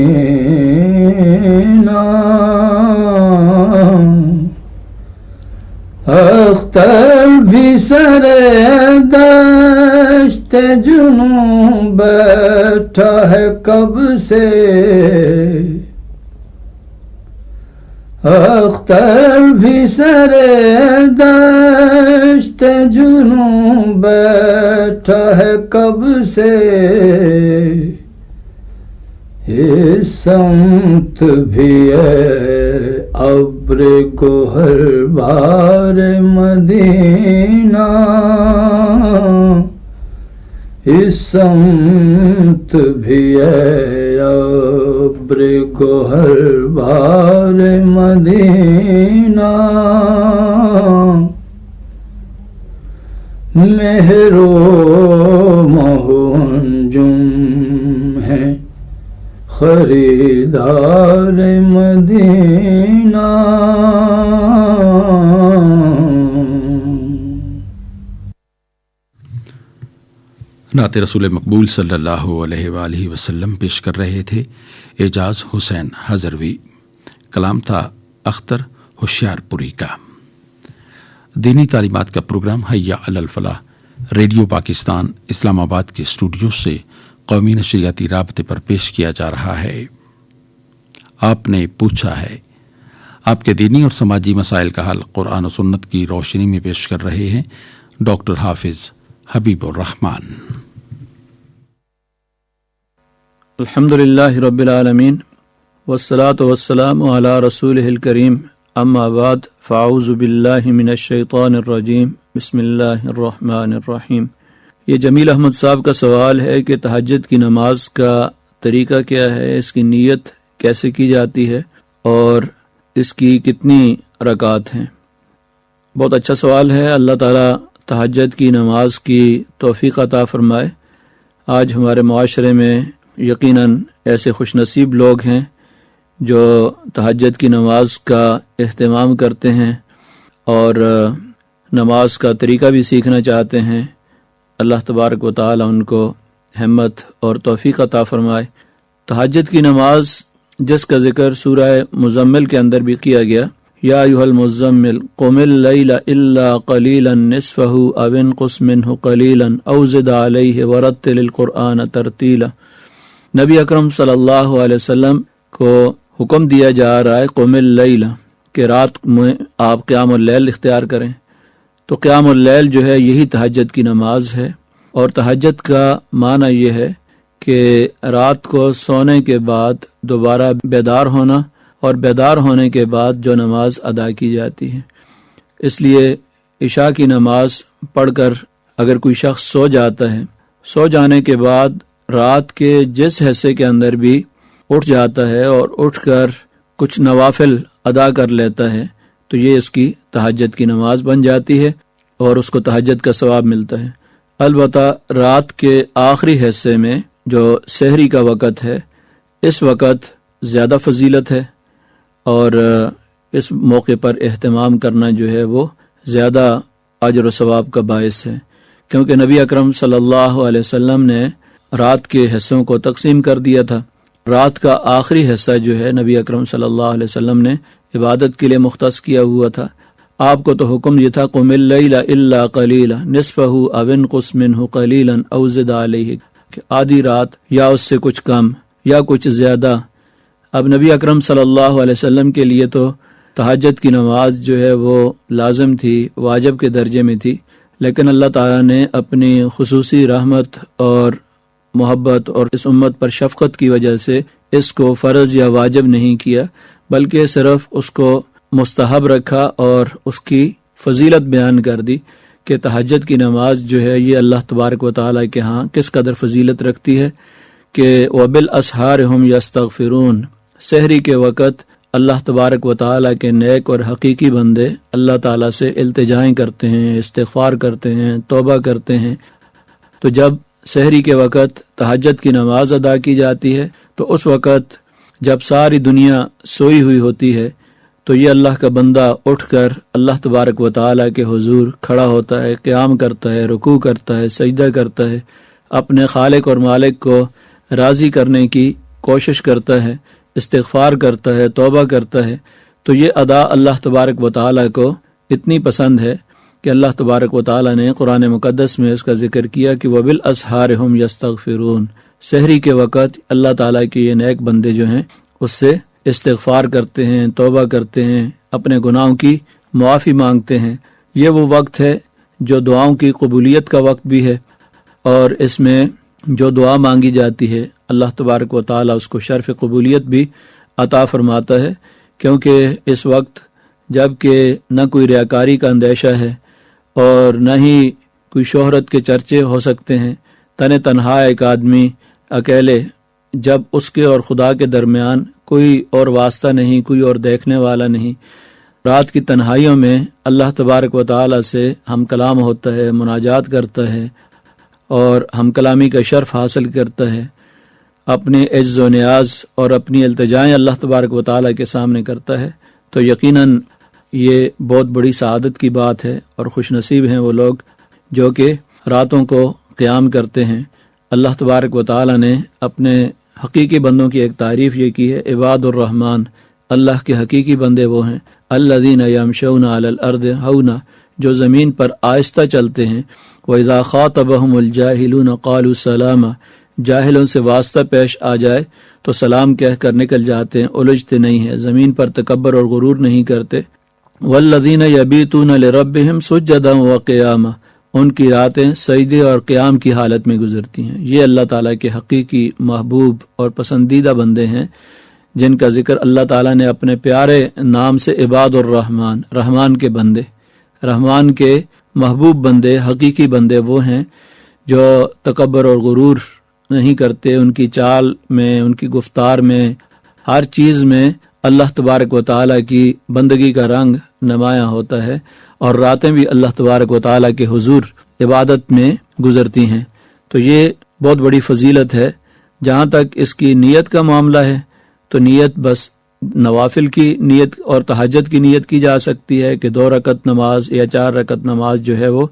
اختر بھی سر دشت جنوں بیٹھا ہے کب سے، اختر بھی سر دشت جنوں بیٹھا ہے کب سے، اس سمت بھی ہے ابر گوہر بار مدینہ، اس سمت بھی ہے ابر گوہر بار مدینہ، مہر و انجم ہے خریدار مدینہ، نعت رسول مقبول صلی اللہ علیہ وآلہ وسلم پیش کر رہے تھے اعجاز حسین ہزروی، کلام تھا اختر ہوشیار پوری کا۔ دینی تعلیمات کا پروگرام حیا علی الفلاح ریڈیو پاکستان اسلام آباد کے اسٹوڈیو سے قومی نشریاتی رابطے پر پیش کیا جا رہا ہے۔ آپ نے پوچھا ہے، آپ کے دینی اور سماجی مسائل کا حل قرآن و سنت کی روشنی میں پیش کر رہے ہیں ڈاکٹر حافظ حبیب الرحمان۔ الحمدللہ رب العالمین والصلاة والسلام علی رسولہ الکریم، اما بعد فاعوذ باللہ من الشیطان الرجیم، بسم اللہ الرحمن الرحیم۔ یہ جمیل احمد صاحب کا سوال ہے کہ تہجد کی نماز کا طریقہ کیا ہے، اس کی نیت کیسے کی جاتی ہے اور اس کی کتنی رکعات ہیں۔ بہت اچھا سوال ہے، اللہ تعالیٰ تہجد کی نماز کی توفیق عطا فرمائے۔ آج ہمارے معاشرے میں یقیناً ایسے خوش نصیب لوگ ہیں جو تہجد کی نماز کا اہتمام کرتے ہیں اور نماز کا طریقہ بھی سیکھنا چاہتے ہیں۔ اللہ تبارک و تعالی ان کو ہمت اور توفیق عطا فرمائے۔ تہجد کی نماز جس کا ذکر سورہ مزمل کے اندر بھی کیا گیا، یا ایھا المزمل قم اللیل الا قلیلا نصفہ او انقص منہ قلیلا او زد علیہ ورتل القرآن ترتیلا۔ نبی اکرم صلی اللہ علیہ وسلم کو حکم دیا جا رہا ہے قم اللیل، کہ رات میں آپ قیام اللیل اختیار کریں۔ تو قیام اللیل جو ہے یہی تہجد کی نماز ہے، اور تہجد کا معنی یہ ہے کہ رات کو سونے کے بعد دوبارہ بیدار ہونا، اور بیدار ہونے کے بعد جو نماز ادا کی جاتی ہے۔ اس لیے عشاء کی نماز پڑھ کر اگر کوئی شخص سو جاتا ہے، سو جانے کے بعد رات کے جس حصے کے اندر بھی اٹھ جاتا ہے اور اٹھ کر کچھ نوافل ادا کر لیتا ہے، تو یہ اس کی تہجد کی نماز بن جاتی ہے اور اس کو تہجد کا ثواب ملتا ہے۔ البتہ رات کے آخری حصے میں جو سحری کا وقت ہے، اس وقت زیادہ فضیلت ہے، اور اس موقع پر اہتمام کرنا جو ہے وہ زیادہ اجر و ثواب کا باعث ہے، کیونکہ نبی اکرم صلی اللہ علیہ وسلم نے رات کے حصوں کو تقسیم کر دیا تھا۔ رات کا آخری حصہ جو ہے نبی اکرم صلی اللہ علیہ وسلم نے عبادت کے لیے مختص کیا ہوا تھا۔ آپ کو تو حکم یہ تھا قم اللیل الا قلیلا نصفہ او انقص منہ قلیلا او زد علیہ، کہ آدھی رات یا اس سے کچھ کم یا کچھ زیادہ۔ اب نبی اکرم صلی اللہ علیہ وسلم کے لیے تو تہجد کی نماز جو ہے وہ لازم تھی، واجب کے درجے میں تھی، لیکن اللہ تعالیٰ نے اپنی خصوصی رحمت اور محبت اور اس امت پر شفقت کی وجہ سے اس کو فرض یا واجب نہیں کیا، بلکہ صرف اس کو مستحب رکھا اور اس کی فضیلت بیان کر دی کہ تہجد کی نماز جو ہے یہ اللہ تبارک و تعالیٰ کے ہاں کس قدر فضیلت رکھتی ہے کہ وَبِالْأَسْحَارِ هُمْ يَسْتَغْفِرُونَ، سحری کے وقت اللہ تبارک و تعالیٰ کے نیک اور حقیقی بندے اللہ تعالیٰ سے التجائیں کرتے ہیں، استغفار کرتے ہیں، توبہ کرتے ہیں۔ تو جب سحری کے وقت تہجد کی نماز ادا کی جاتی ہے تو اس وقت جب ساری دنیا سوئی ہوئی ہوتی ہے تو یہ اللہ کا بندہ اٹھ کر اللہ تبارک و تعالیٰ کے حضور کھڑا ہوتا ہے، قیام کرتا ہے، رکوع کرتا ہے، سجدہ کرتا ہے، اپنے خالق اور مالک کو راضی کرنے کی کوشش کرتا ہے، استغفار کرتا ہے، توبہ کرتا ہے۔ تو یہ ادا اللہ تبارک و تعالیٰ کو اتنی پسند ہے کہ اللہ تبارک و تعالیٰ نے قرآن مقدس میں اس کا ذکر کیا کہ وَبِالْأَسْحَارِ هُمْ يَسْتَغْفِرُونَ، سحری کے وقت اللہ تعالیٰ کے یہ نیک بندے جو ہیں اس سے استغفار کرتے ہیں، توبہ کرتے ہیں، اپنے گناہوں کی معافی مانگتے ہیں۔ یہ وہ وقت ہے جو دعاؤں کی قبولیت کا وقت بھی ہے، اور اس میں جو دعا مانگی جاتی ہے اللہ تبارک و تعالیٰ اس کو شرف قبولیت بھی عطا فرماتا ہے، کیونکہ اس وقت جب کہ نہ کوئی ریاکاری کا اندیشہ ہے اور نہ ہی کوئی شہرت کے چرچے ہو سکتے ہیں، تنہا ایک آدمی اکیلے، جب اس کے اور خدا کے درمیان کوئی اور واسطہ نہیں، کوئی اور دیکھنے والا نہیں، رات کی تنہائیوں میں اللہ تبارک و تعالیٰ سے ہم کلام ہوتا ہے، مناجات کرتا ہے اور ہم کلامی کا شرف حاصل کرتا ہے، اپنے عجز و نیاز اور اپنی التجائیں اللہ تبارک و تعالیٰ کے سامنے کرتا ہے، تو یقیناً یہ بہت بڑی سعادت کی بات ہے، اور خوش نصیب ہیں وہ لوگ جو کہ راتوں کو قیام کرتے ہیں۔ اللہ تبارک و تعالیٰ نے اپنے حقیقی بندوں کی ایک تعریف یہ کی ہے، عباد الرحمن اللہ کے حقیقی بندے وہ ہیں الذین یمشون علی الارض ہونا، جو زمین پر آہستہ چلتے ہیں، وَإِذَا خَاطَبَهُمُ الْجَاهِلُونَ قَالُوا سَلَامًا، جاہلوں سے واسطہ پیش آ جائے تو سلام کہہ کر نکل جاتے ہیں، الجھتے نہیں ہیں، زمین پر تکبر اور غرور نہیں کرتے۔ وَالَّذِينَ يَبِيتُونَ لِرَبِّهِمْ سُجَّدًا وَقِيَامًا، ان کی راتیں سجدے اور قیام کی حالت میں گزرتی ہیں۔ یہ اللہ تعالیٰ کے حقیقی محبوب اور پسندیدہ بندے ہیں جن کا ذکر اللہ تعالیٰ نے اپنے پیارے نام سے عباد الرحمن، رحمان کے بندے، رحمان کے محبوب بندے، حقیقی بندے وہ ہیں جو تکبر اور غرور نہیں کرتے، ان کی چال میں، ان کی گفتار میں، ہر چیز میں اللہ تبارک و تعالیٰ کی بندگی کا رنگ نمایاں ہوتا ہے، اور راتیں بھی اللہ تبارک و تعالیٰ کے حضور عبادت میں گزرتی ہیں۔ تو یہ بہت بڑی فضیلت ہے۔ جہاں تک اس کی نیت کا معاملہ ہے تو نیت بس نوافل کی نیت اور تہجد کی نیت کی جا سکتی ہے کہ 2 رکعت نماز یا 4 رکعت نماز جو ہے وہ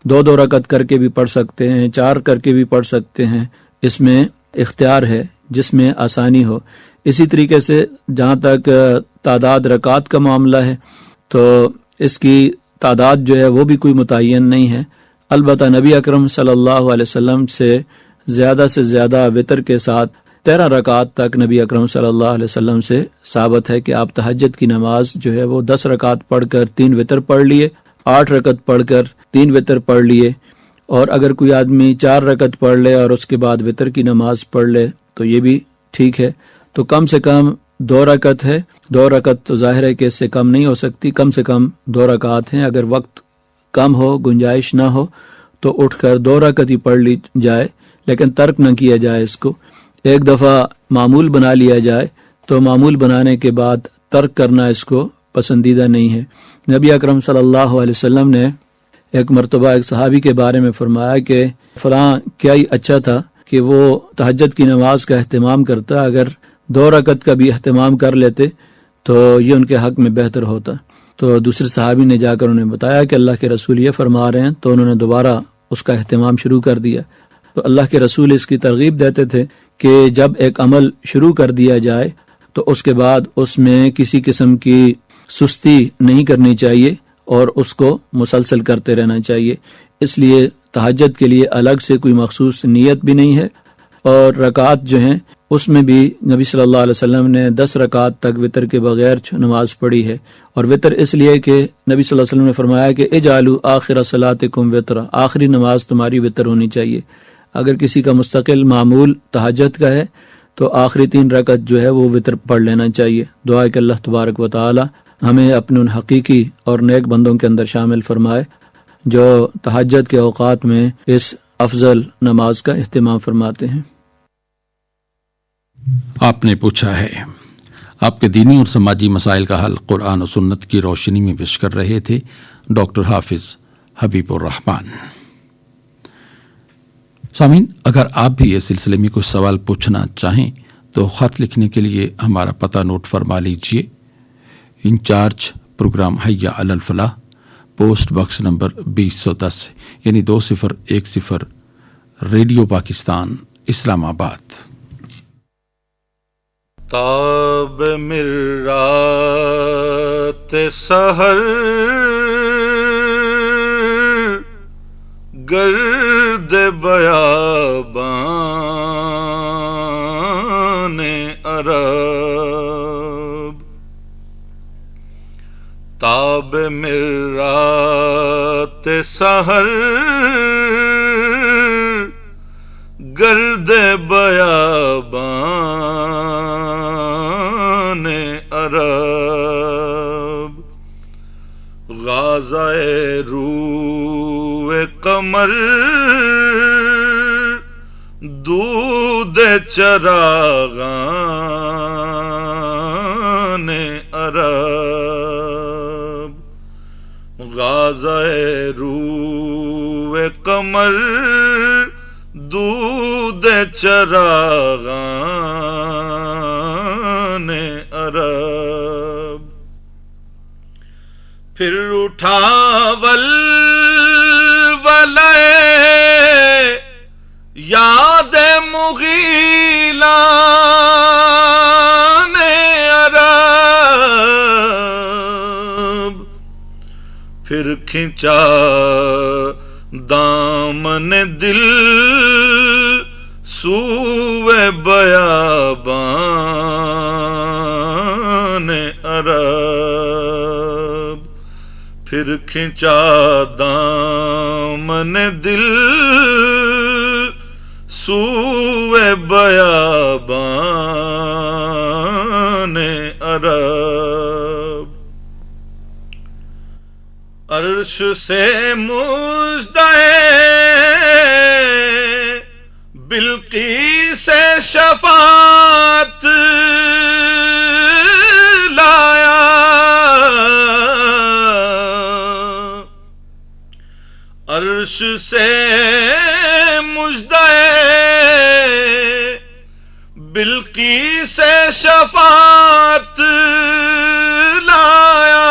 2 رکعت کر کے بھی پڑھ سکتے ہیں، 4 کر کے بھی پڑھ سکتے ہیں، اس میں اختیار ہے جس میں آسانی ہو۔ اسی طریقے سے جہاں تک تعداد رکعت کا معاملہ ہے تو اس کی تعداد جو ہے وہ بھی کوئی متعین نہیں ہے، البتہ نبی اکرم صلی اللہ علیہ وسلم سے زیادہ وطر کے ساتھ 13 رکعت تک نبی اکرم صلی اللہ علیہ وسلم سے ثابت ہے کہ آپ تہجد کی نماز جو ہے وہ 10 رکعت پڑھ کر 3 وطر پڑھ لیے، 8 رکعت پڑھ کر 3 وطر پڑھ لیے، اور اگر کوئی آدمی 4 رکعت پڑھ لے اور اس کے بعد وطر کی نماز پڑھ لے تو یہ بھی ٹھیک ہے۔ تو کم سے کم 2 رکعت ہے، 2 رکعت تو ظاہر ہے کہ اس سے کم نہیں ہو سکتی، کم سے کم 2 رکعت ہیں۔ اگر وقت کم ہو، گنجائش نہ ہو تو اٹھ کر 2 رکعت ہی پڑھ لی جائے، لیکن ترک نہ کیا جائے، اس کو ایک دفعہ معمول بنا لیا جائے تو معمول بنانے کے بعد ترک کرنا اس کو پسندیدہ نہیں ہے۔ نبی اکرم صلی اللہ علیہ وسلم نے ایک مرتبہ ایک صحابی کے بارے میں فرمایا کہ فلاں کیا ہی اچھا تھا کہ وہ تہجد کی نماز کا اہتمام کرتا، اگر 2 رکعت کا بھی اہتمام کر لیتے تو یہ ان کے حق میں بہتر ہوتا۔ تو دوسرے صحابی نے جا کر انہیں بتایا کہ اللہ کے رسول یہ فرما رہے ہیں، تو انہوں نے دوبارہ اس کا اہتمام شروع کر دیا۔ تو اللہ کے رسول اس کی ترغیب دیتے تھے کہ جب ایک عمل شروع کر دیا جائے تو اس کے بعد اس میں کسی قسم کی سستی نہیں کرنی چاہیے اور اس کو مسلسل کرتے رہنا چاہیے۔ اس لیے تہجد کے لیے الگ سے کوئی مخصوص نیت بھی نہیں ہے، اور رکعات جو ہیں اس میں بھی نبی صلی اللہ علیہ وسلم نے 10 رکعات تک وطر کے بغیر نماز پڑھی ہے، اور وطر اس لیے کہ نبی صلی اللہ علیہ وسلم نے فرمایا کہ اجعلوا آخر صلاتکم وطرا، آخری نماز تمہاری وطر ہونی چاہیے۔ اگر کسی کا مستقل معمول تہجد کا ہے تو آخری 3 رکعت جو ہے وہ وطر پڑھ لینا چاہیے۔ دعا ہے کہ اللہ تبارک و تعالی ہمیں اپنے ان حقیقی اور نیک بندوں کے اندر شامل فرمائے جو تہجد کے اوقات میں اس افضل نماز کا اہتمام فرماتے ہیں۔ آپ نے پوچھا ہے، آپ کے دینی اور سماجی مسائل کا حل قرآن و سنت کی روشنی میں پیش کر رہے تھے ڈاکٹر حافظ حبیب الرحمان۔ سامعین، اگر آپ بھی اس سلسلے میں کچھ سوال پوچھنا چاہیں تو خط لکھنے کے لیے ہمارا پتہ نوٹ فرما لیجیے۔ انچارج پروگرام حیا علی الفلاح، پوسٹ باکس نمبر 2010 یعنی 2010 ریڈیو پاکستان، اسلام آباد۔ تاب مرات سحر گرد بیابان عرب، تاب مرات سحر گرد بیابان عرب، غازۂ روح قمر دود چراغان عرب، غازۂ روح قمر دود چراغان عرب، پھر اٹھا ولولے یاد مغیلان عرب، پھر کھینچا دامن دل سوئے بیابان عرب، پھر کھینچا دامن دل سوئے بیابان عرب، عرش سے مژدہ بلقیس شفاعت لایا، عرش سے مژدہ بلقیس شفاعت لایا،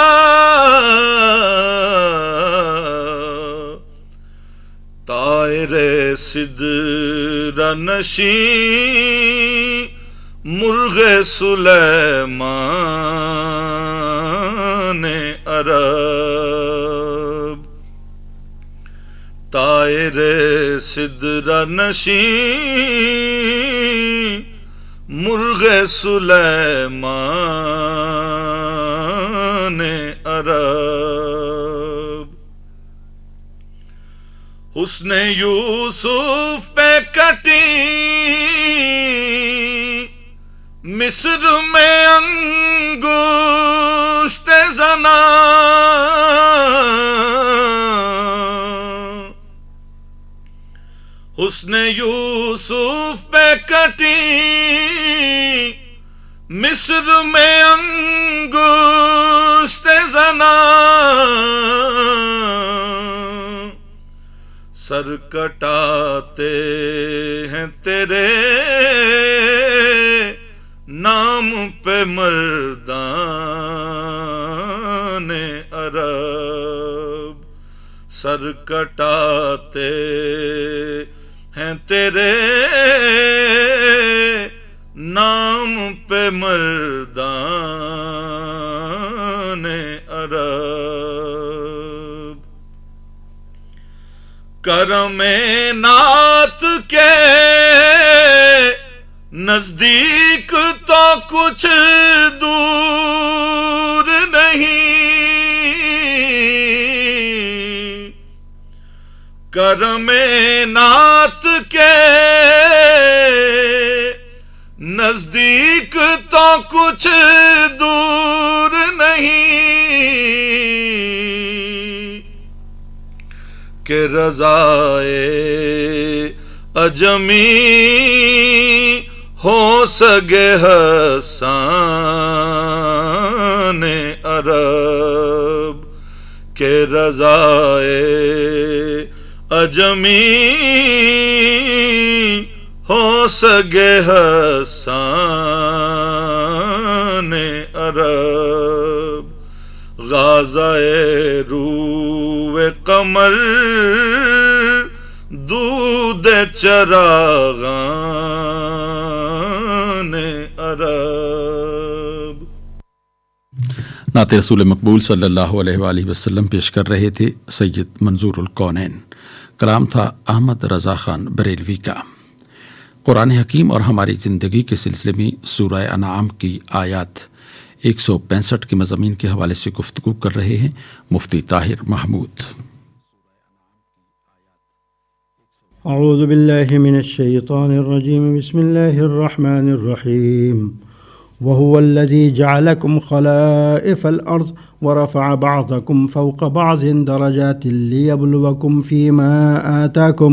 طائر سدرہ نشین مرغ سلیمان عرب، طائر سدرہ نشین مرغ سلیمان عرب، حسن یوسف پہ کٹی مصر میں انگشت زنا، حسن یوسف پہ کٹی مصر میں انگشت زنا، سر کٹاتے ہیں تیرے نام پہ مردان عرب، سر کٹاتے ہیں تیرے نام پہ مردان عرب، کرم نعت کے نزدیک تو کچھ دور نہیں، کرم نعت کے نزدیک تو کچھ دور نہیں، کہ رضائے اجمی ہو سگے حسان عرب، کہ رضائے اجمی ہو سگے حسان عرب، غازۂ روئے قمر دودھ چراغان عرب۔ نعت رسول مقبول صلی اللہ علیہ وآلہ وسلم پیش کر رہے تھے سید منظور الکونین، کلام تھا احمد رضا خان بریلوی کا۔ قرآن حکیم اور ہماری زندگی کے سلسلے میں سورہ انعام کی آیات 165 کے مضامین کے حوالے سے گفتگو کر رہے ہیں مفتی طاہر محمود۔ اعوذ باللہ من الشیطان الرجیم، بسم اللہ الرحمن الرحیم، وهو الذي جعلكم خلائف الأرض ورفع بعضكم فوق بعض درجات ليبلوكم فيما آتاكم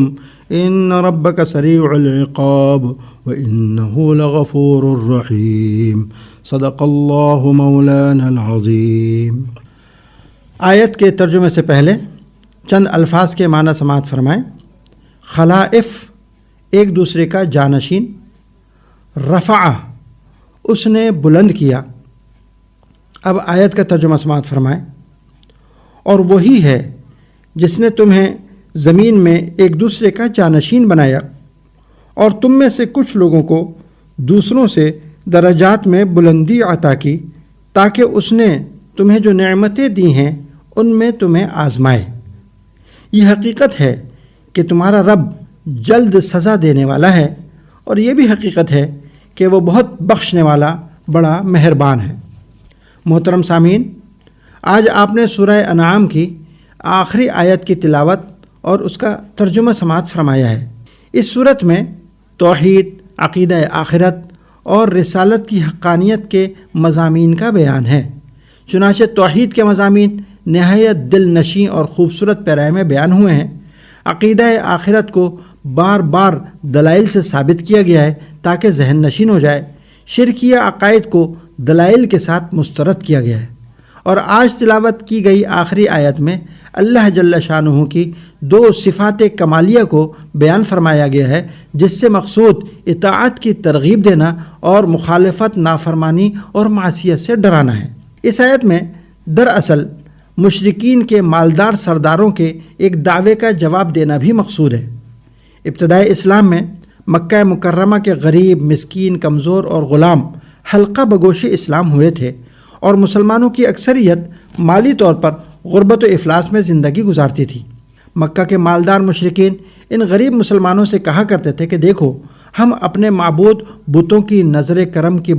إن ربك سريع العقاب وإنه لغفور رحيم صدق الله مولانا العظیم۔ آیت کے ترجمے سے پہلے چند الفاظ کے معنی سماعت فرمائیں۔ خلائف ایک دوسرے کا جانشین، رفع اس نے بلند کیا۔ اب آیت کا ترجمہ سماعت فرمائیں۔ اور وہی ہے جس نے تمہیں زمین میں ایک دوسرے کا جانشین بنایا اور تم میں سے کچھ لوگوں کو دوسروں سے درجات میں بلندی عطا کی، تاکہ اس نے تمہیں جو نعمتیں دی ہیں ان میں تمہیں آزمائے۔ یہ حقیقت ہے کہ تمہارا رب جلد سزا دینے والا ہے، اور یہ بھی حقیقت ہے کہ وہ بہت بخشنے والا بڑا مہربان ہے۔ محترم سامعین، آج آپ نے سورہ انعام کی آخری آیت کی تلاوت اور اس کا ترجمہ سماعت فرمایا ہے۔ اس صورت میں توحید، عقیدہ آخرت اور رسالت کی حقانیت کے مضامین کا بیان ہے۔ چنانچہ توحید کے مضامین نہایت دل نشیں اور خوبصورت پیرائے میں بیان ہوئے ہیں۔ عقیدہ آخرت کو بار بار دلائل سے ثابت کیا گیا ہے تاکہ ذہن نشین ہو جائے۔ شرکیہ عقائد کو دلائل کے ساتھ مسترد کیا گیا ہے۔ اور آج تلاوت کی گئی آخری آیت میں اللہ جل شانہ کی 2 صفات کمالیہ کو بیان فرمایا گیا ہے، جس سے مقصود اطاعت کی ترغیب دینا اور مخالفت، نافرمانی اور معصیت سے ڈرانا ہے۔ اس آیت میں دراصل مشرکین کے مالدار سرداروں کے ایک دعوے کا جواب دینا بھی مقصود ہے۔ ابتدائے اسلام میں مکہ مکرمہ کے غریب، مسکین، کمزور اور غلام حلقہ بگوش اسلام ہوئے تھے، اور مسلمانوں کی اکثریت مالی طور پر غربت و افلاس میں زندگی گزارتی تھی۔ مکہ کے مالدار مشرکین ان غریب مسلمانوں سے کہا کرتے تھے کہ دیکھو، ہم اپنے معبود بتوں کی نظر کرم کی